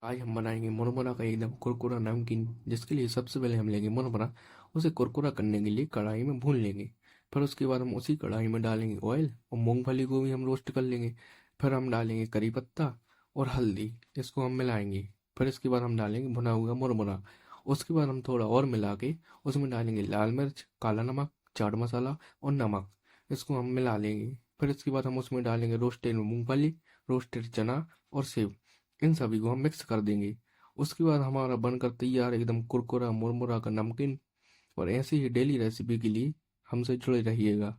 आज हम बनाएंगे मुरमुरा का एकदम कुरकुरा नमकीन। जिसके लिए सबसे पहले हम लेंगे मुरमुरा। उसे कुरकुरा करने के लिए कढ़ाई में भून लेंगे। फिर उसके बाद हम उसी कढ़ाई में डालेंगे ऑयल और मूंगफली को भी हम रोस्ट कर लेंगे। फिर हम डालेंगे करी पत्ता और हल्दी। इसको हम मिलाएंगे। फिर इसके बाद हम डालेंगे भुना हुआ मुरमुरा। उसके बाद हम थोड़ा और मिला के उसमें डालेंगे लाल मिर्च, काला नमक, चाट मसाला और नमक। इसको हम मिला लेंगे। फिर इसके बाद हम उसमें डालेंगे रोस्टेड मूंगफली, रोस्टेड चना और सेव। इन सभी को हम मिक्स कर देंगे। उसके बाद हमारा बनकर तैयार एकदम कुरकुरा मुरमुरा का नमकीन। और ऐसे ही डेली रेसिपी के लिए हमसे जुड़े रहिएगा।